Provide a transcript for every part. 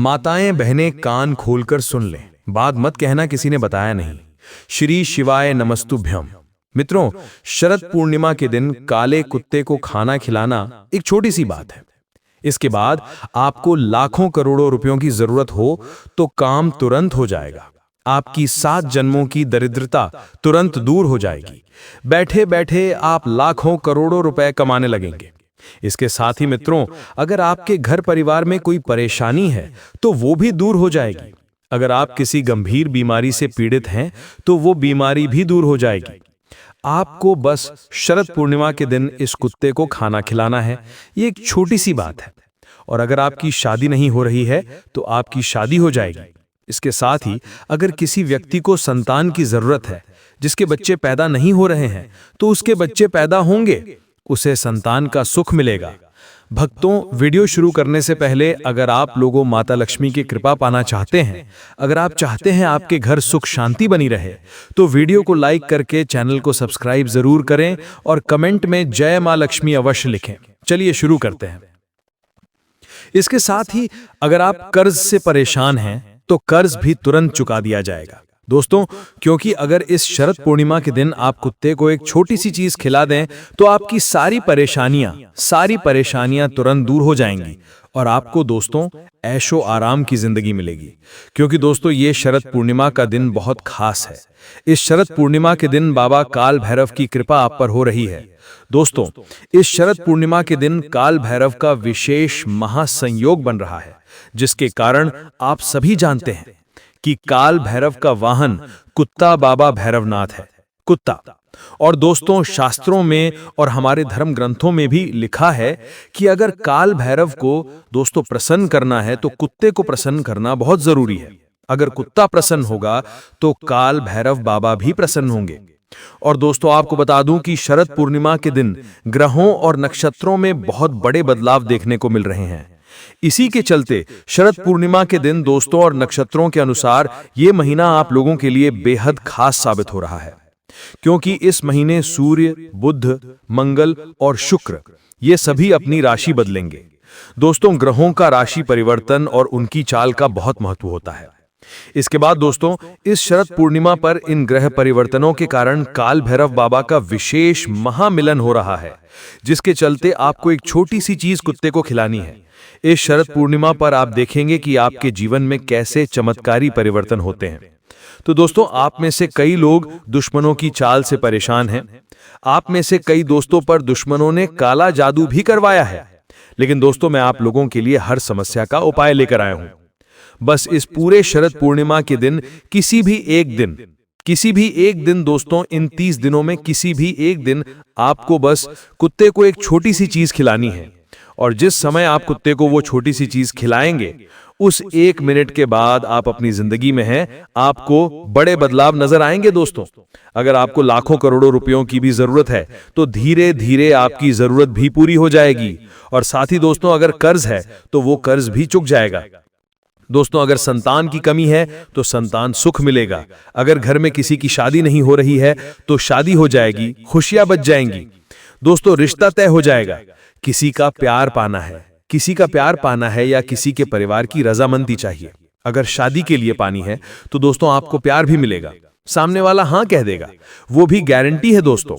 माताएं बहनें कान खोलकर सुन लें, बात मत कहना किसी ने बताया नहीं। श्री शिवाय नमस्तुभ्यम। मित्रों, शरद पूर्णिमा के दिन काले कुत्ते को खाना खिलाना एक छोटी सी बात है। इसके बाद आपको लाखों करोड़ों रुपयों की जरूरत हो तो काम तुरंत हो जाएगा। आपकी 7 जन्मों की दरिद्रता तुरंत दूर हो जाएगी। बैठे बैठे आप लाखों करोड़ों रुपए कमाने लगेंगे। इसके साथ ही मित्रों, अगर आपके घर परिवार में कोई परेशानी है तो वो भी दूर हो जाएगी। अगर आप किसी गंभीर बीमारी से पीड़ित हैं तो वो बीमारी भी दूर हो जाएगी। आपको बस शरद पूर्णिमा के दिन इस कुत्ते को खाना खिलाना है। ये एक छोटी सी बात है। और अगर आपकी शादी नहीं हो रही है तो आपकी शादी हो जाएगी। इसके साथ ही अगर किसी व्यक्ति को संतान की जरूरत है, जिसके बच्चे पैदा नहीं हो रहे हैं, तो उसके बच्चे पैदा होंगे, उसे संतान का सुख मिलेगा। भक्तों, वीडियो शुरू करने से पहले अगर आप लोगों माता लक्ष्मी की कृपा पाना चाहते हैं, अगर आप चाहते हैं आपके घर सुख शांति बनी रहे, तो वीडियो को लाइक करके चैनल को सब्सक्राइब जरूर करें और कमेंट में जय मां लक्ष्मी अवश्य लिखें। चलिए शुरू करते हैं। इसके साथ ही अगर आप कर्ज से परेशान हैं तो कर्ज भी तुरंत चुका दिया जाएगा। दोस्तों, क्योंकि अगर इस शरद पूर्णिमा के दिन आप कुत्ते को एक छोटी सी चीज खिला दें तो आपकी सारी परेशानियां तुरंत दूर हो जाएंगी और आपको दोस्तों ऐशो आराम की जिंदगी मिलेगी। क्योंकि दोस्तों, ये शरद पूर्णिमा का दिन बहुत खास है। इस शरद पूर्णिमा के दिन बाबा काल भैरव की कृपा आप पर हो रही है। दोस्तों, इस शरद पूर्णिमा के दिन काल भैरव का विशेष महासंयोग बन रहा है, जिसके कारण आप सभी जानते हैं कि काल भैरव का वाहन कुत्ता बाबा भैरवनाथ है, कुत्ता। और दोस्तों, शास्त्रों में और हमारे धर्म ग्रंथों में भी लिखा है कि अगर काल भैरव को दोस्तों प्रसन्न करना है तो कुत्ते को प्रसन्न करना बहुत जरूरी है। अगर कुत्ता प्रसन्न होगा तो काल भैरव बाबा भी प्रसन्न होंगे। और दोस्तों, आपको बता दूं कि शरद पूर्णिमा के दिन ग्रहों और नक्षत्रों में बहुत बड़े बदलाव देखने को मिल रहे हैं। इसी के चलते शरद पूर्णिमा के दिन दोस्तों और नक्षत्रों के अनुसार ये महीना आप लोगों के लिए बेहद खास साबित हो रहा है। क्योंकि इस महीने सूर्य, बुध, मंगल और शुक्र ये सभी अपनी राशि बदलेंगे। दोस्तों, ग्रहों का राशि परिवर्तन और उनकी चाल का बहुत महत्व होता है। इसके बाद दोस्तों, इस शरद पूर्णिमा पर इन ग्रह परिवर्तनों के कारण काल भैरव बाबा का विशेष महामिलन हो रहा है, जिसके चलते आपको एक छोटी सी चीज कुत्ते को खिलानी है। इस शरद पूर्णिमा पर आप देखेंगे कि आपके जीवन में कैसे चमत्कारी परिवर्तन होते हैं। तो दोस्तों, आप में से कई लोग दुश्मनों की चाल से परेशान हैं। आप में से कई दोस्तों पर दुश्मनों ने काला जादू भी करवाया है। लेकिन दोस्तों, मैं आप लोगों के लिए हर समस्या का उपाय लेकर आया हूं। बस इस पूरे शरद पूर्णिमा के दिन किसी भी एक दिन दोस्तों, इन 30 दिनों में किसी भी एक दिन आपको बस कुत्ते को एक छोटी सी चीज खिलानी है। और जिस समय आप कुत्ते को वो छोटी सी चीज खिलाएंगे, उस 1 मिनट के बाद आप अपनी जिंदगी में हैं, आपको बड़े बदलाव नजर आएंगे। दोस्तों, अगर आपको लाखों करोड़ों रुपयों की भी जरूरत है तो धीरे धीरे आपकी जरूरत भी पूरी हो जाएगी। और साथ ही दोस्तों, अगर कर्ज है तो वो कर्ज भी चुक जाएगा। दोस्तों, अगर संतान की कमी है तो संतान सुख मिलेगा। अगर घर में किसी की शादी नहीं हो रही है तो शादी हो जाएगी, खुशियां बच जाएंगी। दोस्तों, रिश्ता तय हो जाएगा। किसी का प्यार पाना है या किसी के परिवार की रजामंदी चाहिए। अगर शादी के लिए पानी है तो दोस्तों आपको प्यार भी मिलेगा। सामने वाला हाँ कह देगा, वो भी गारंटी है। दोस्तों,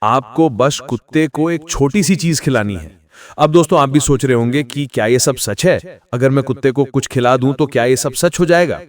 आपको बस कुत्ते को एक छोटी सी चीज खिलानी है। अब दोस्तों, आप भी सोच रहे होंगे कि क्या ये सब सच है? अगर मैं कुत्ते को कुछ खिला दूं तो क्या ये सब सच हो जाएगा?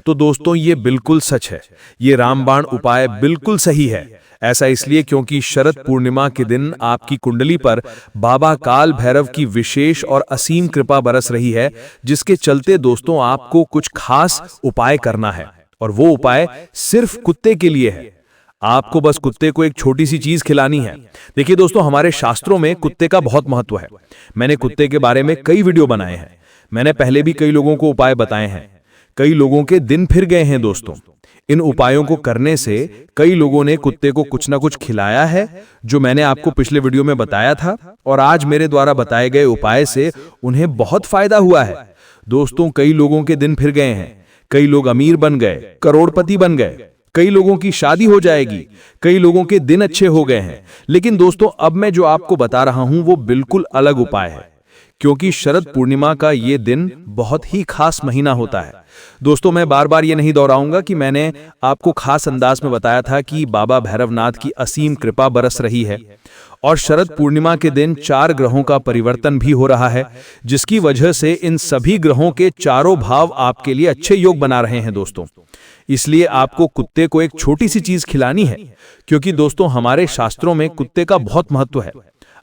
तो दोस्तों, ये बिल्कुल सच है। ये रामबाण उपाय बिल्कुल सही है। ऐसा इसलिए क्योंकि शरद पूर्णिमा के दिन आपकी कुंडली पर बाबा काल भैरव की विशेष और असीम कृपा बरस रही है, जिसके चलते दोस्तों आपको कुछ खास उपाय करना है। और वो उपाय सिर्फ कुत्ते के लिए है। आपको बस कुत्ते को एक छोटी सी चीज खिलानी है। देखिए दोस्तों, हमारे शास्त्रों में कुत्ते का बहुत महत्व है। मैंने कुत्ते के बारे में कई वीडियो बनाए हैं। मैंने पहले भी कई लोगों को उपाय बताए हैं। कई लोगों के दिन फिर गए हैं। दोस्तों, इन उपायों को करने से कई लोगों ने कुत्ते को कुछ ना कुछ खिलाया है, जो मैंने आपको पिछले वीडियो में बताया था। और आज मेरे द्वारा बताए गए उपाय से उन्हें बहुत फायदा हुआ है। दोस्तों, कई लोगों के दिन फिर गए हैं। कई लोग अमीर बन गए, करोड़पति बन गए। कई लोगों की शादी हो जाएगी। कई लोगों के दिन अच्छे हो गए हैं। लेकिन दोस्तों, अब मैं जो आपको बता रहा हूं वो बिल्कुल अलग उपाय है। क्योंकि शरद पूर्णिमा का ये दिन बहुत ही खास महीना होता है। दोस्तों, मैं बार बार ये नहीं दोहराऊंगा कि मैंने आपको खास अंदाज में बताया था कि बाबा भैरवनाथ की असीम कृपा बरस रही है और शरद पूर्णिमा के दिन 4 ग्रहों का परिवर्तन भी हो रहा है, जिसकी वजह से इन सभी ग्रहों के चारों भाव आपके लिए अच्छे योग बना रहे हैं दोस्तों। इसलिए आपको कुत्ते को एक छोटी सी चीज खिलानी है, क्योंकि दोस्तों हमारे शास्त्रों में कुत्ते का बहुत महत्व है।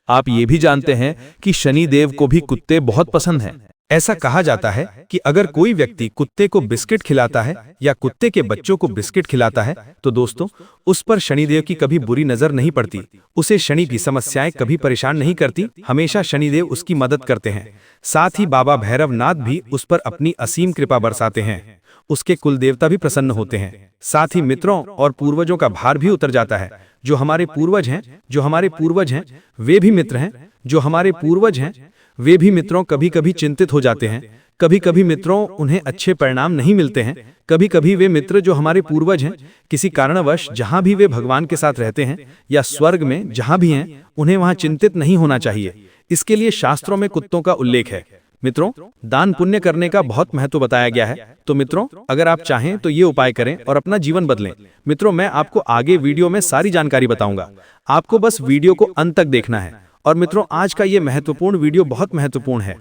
आप ये भी जानते हैं कि शनि देव को भी कुत्ते बहुत पसंद हैं। ऐसा कहा जाता है कि अगर कोई व्यक्ति कुत्ते को बिस्किट खिलाता है या कुत्ते के बच्चों को बिस्किट खिलाता है तो दोस्तों उस पर शनिदेव की कभी बुरी नजर नहीं पड़ती, उसे शनि की समस्याएं कभी परेशान नहीं करती, हमेशा शनिदेव उसकी मदद करते हैं। साथ ही बाबा भैरवनाथ भी उस पर अपनी असीम कृपा बरसाते हैं, उसके कुल देवता भी प्रसन्न होते हैं। साथ ही मित्रों और पूर्वजों का भार भी उतर जाता है। जो हमारे पूर्वज हैं वे भी मित्र हैं, जो हमारे पूर्वज हैं वे भी मित्रों कभी कभी चिंतित हो जाते हैं, कभी कभी मित्रों उन्हें अच्छे परिणाम नहीं मिलते हैं, कभी कभी वे मित्र जो हमारे पूर्वज हैं किसी कारणवश जहां भी वे भगवान के साथ रहते हैं या स्वर्ग में जहां भी हैं उन्हें वहां चिंतित नहीं होना चाहिए। इसके लिए शास्त्रों में कुत्तों का उल्लेख है। मित्रों, दान पुण्य करने का बहुत महत्व बताया गया है, तो मित्रों अगर आप चाहें तो ये उपाय करें और अपना जीवन बदलें। मित्रों, मैं आपको आगे वीडियो में सारी जानकारी बताऊंगा, आपको बस वीडियो को अंत तक देखना है। और मित्रों, आज का ये महत्वपूर्ण वीडियो बहुत महत्वपूर्ण है।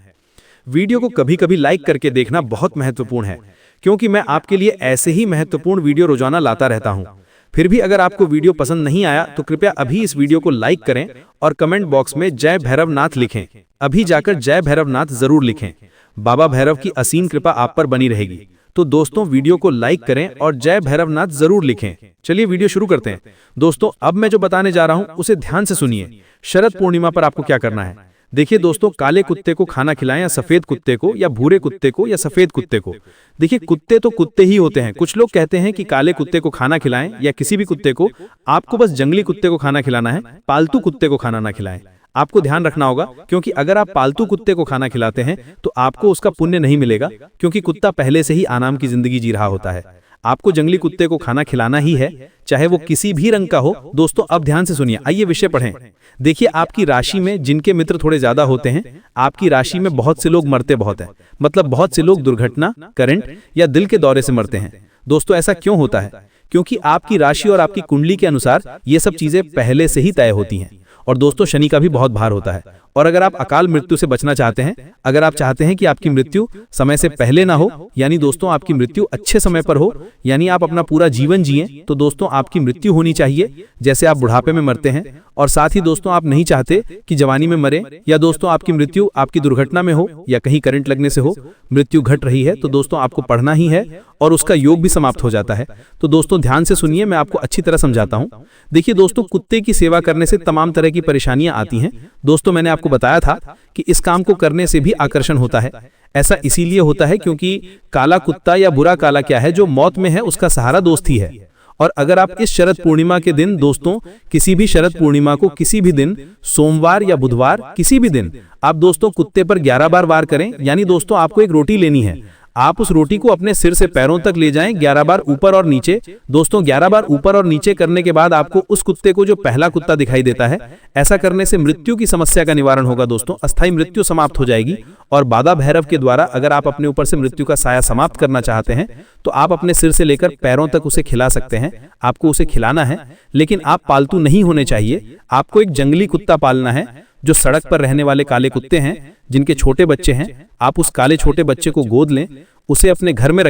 वीडियो को कभी कभी लाइक करके देखना बहुत महत्वपूर्ण है, क्योंकि मैं आपके लिए ऐसे ही महत्वपूर्ण वीडियो रोजाना लाता रहता हूं। फिर भी अगर आपको वीडियो पसंद नहीं आया तो कृपया अभी इस वीडियो को लाइक करें और कमेंट बॉक्स में जय भैरवनाथ लिखें। अभी जाकर जय भैरवनाथ जरूर लिखें। बाबा भैरव की असीम कृपा आप पर बनी रहेगी। तो दोस्तों वीडियो को लाइक करें और जय भैरवनाथ जरूर लिखें। चलिए वीडियो शुरू करते हैं। दोस्तों, अब मैं जो बताने जा रहा हूं उसे ध्यान से सुनिए। शरद पूर्णिमा पर आपको क्या करना है, देखिए दोस्तों, काले कुत्ते को खाना खिलाएं या सफेद कुत्ते को या भूरे कुत्ते को या सफेद कुत्ते को। देखिए, कुत्ते तो कुत्ते ही होते हैं। कुछ लोग कहते हैं कि काले कुत्ते को खाना खिलाएं या किसी भी कुत्ते को, आपको बस जंगली कुत्ते को खाना खिलाना है, पालतू कुत्ते को खाना ना खिलाएं। आपको ध्यान रखना होगा, क्योंकि अगर आप पालतू कुत्ते को खाना खिलाते हैं तो आपको उसका पुण्य नहीं मिलेगा, क्योंकि कुत्ता पहले से ही आराम की जिंदगी जी रहा होता है। आपको जंगली कुत्ते को खाना खिलाना ही है, चाहे वो किसी भी रंग का हो। दोस्तों अब ध्यान से सुनिए, आइए विषय पढ़ें। देखिए, आपकी राशि में जिनके मित्र थोड़े ज्यादा होते हैं, आपकी राशि में बहुत से लोग मरते बहुत हैं, मतलब बहुत से लोग दुर्घटना, करंट या दिल के दौरे से मरते हैं। दोस्तों ऐसा क्यों होता है? क्योंकि आपकी राशि और आपकी कुंडली के अनुसार ये सब चीजें पहले से ही तय होती हैं। और दोस्तों शनि का भी बहुत भार होता है। और अगर आप अकाल मृत्यु से बचना चाहते हैं, अगर आप चाहते हैं कि आपकी मृत्यु समय से पहले ना हो, यानी दोस्तों आपकी मृत्यु अच्छे समय पर हो, यानी आप अपना पूरा जीवन जिएं, तो दोस्तों आपकी मृत्यु होनी चाहिए जैसे आप बुढ़ापे में मरते हैं। और साथ ही दोस्तों आप नहीं चाहते कि जवानी में मरे, या दोस्तों आपकी मृत्यु आपकी दुर्घटना में हो या कहीं करंट लगने से हो, मृत्यु घट रही है, तो दोस्तों आपको पढ़ना ही है और उसका योग भी समाप्त हो जाता है। तो दोस्तों ध्यान से सुनिए, मैं आपको अच्छी तरह समझाता हूं। देखिए दोस्तों, कुत्ते की सेवा करने से तमाम तरह की परेशानियां आती हैं। दोस्तों मैंने आपको बताया था कि इस काम को करने से भी आकर्षण होता है। ऐसा इसीलिए होता है क्योंकि काला कुत्ता या बुरा काला क्या है, जो मौत में है उसका सहारा दोस्त ही है। और अगर आप इस शरद पूर्णिमा के दिन दोस्तों, किसी भी शरद पूर्णिमा को किसी भी दिन, सोमवार या बुधवार, किसी भी दिन आप दोस्तों कुत्ते पर 11 बार वार करें, यानी दोस्तों आपको एक रोटी लेनी है, आप उस रोटी को अपने सिर से पैरों तक ले जाएं 11 बार ऊपर और नीचे। दोस्तों 11 बार ऊपर और नीचे करने के बाद आपको उस कुत्ते को, जो पहला कुत्ता दिखाई देता है, ऐसा करने से मृत्यु की समस्या का निवारण होगा। दोस्तों अस्थायी मृत्यु समाप्त हो जाएगी। और बाबा भैरव के द्वारा अगर आप अपने ऊपर से मृत्यु का साया समाप्त करना चाहते हैं तो आप अपने सिर से लेकर पैरों तक उसे खिला सकते हैं। आपको उसे खिलाना है, लेकिन आप पालतू नहीं होने चाहिए। आपको एक जंगली कुत्ता पालना है, जो सड़क पर रहने वाले काले कुत्ते हैं, जिनके छोटे बच्चे हैं। आप उस काले छोटे बच्चे को गोद लें, उसे अपने घर में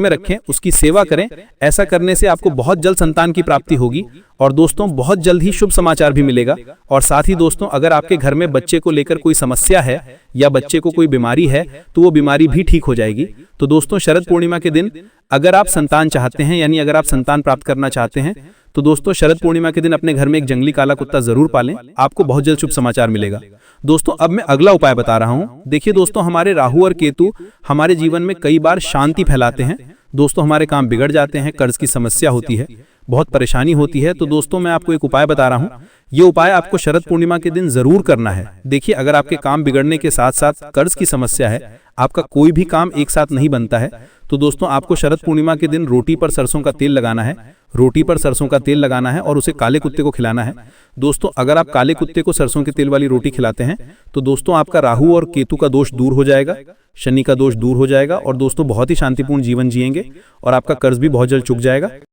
रखें, उसकी सेवा करें। ऐसा करने से आपको बहुत जल्द संतान की प्राप्ति होगी और दोस्तों बहुत जल्द ही शुभ समाचार भी मिलेगा। और साथ ही दोस्तों अगर आपके घर में बच्चे को लेकर कोई समस्या है या बच्चे को कोई बीमारी है तो वो बीमारी भी ठीक हो जाएगी। तो दोस्तों शरद पूर्णिमा के दिन अगर आप संतान चाहते हैं, यानी अगर आप संतान प्राप्त करना चाहते हैं, तो दोस्तों शरद पूर्णिमा के दिन अपने घर में एक जंगली काला कुत्ता जरूर पालें, आपको बहुत जल्द शुभ समाचार मिलेगा। दोस्तों अब मैं अगला उपाय बता रहा हूं। देखिए दोस्तों, हमारे राहु और केतु हमारे जीवन में कई बार शांति फैलाते हैं। दोस्तों हमारे काम बिगड़ जाते हैं, कर्ज की समस्या होती है, बहुत परेशानी होती है, तो दोस्तों मैं आपको एक उपाय बता रहा हूँ। ये उपाय आपको शरद पूर्णिमा के दिन जरूर करना है। देखिए, अगर आपके काम बिगड़ने के साथ साथ कर्ज की समस्या है, आपका कोई भी काम एक साथ नहीं बनता है, तो दोस्तों आपको शरद पूर्णिमा के दिन रोटी पर सरसों का तेल लगाना है। रोटी पर सरसों का तेल लगाना है और उसे काले कुत्ते को खिलाना है। दोस्तों, अगर आप काले कुत्ते को सरसों के तेल वाली रोटी खिलाते हैं तो दोस्तों आपका राहु और केतु का दोष दूर हो जाएगा, शनि का दोष दूर हो जाएगा और दोस्तों बहुत ही शांतिपूर्ण जीवन जिएंगे और आपका कर्ज भी बहुत जल्द चुक जाएगा।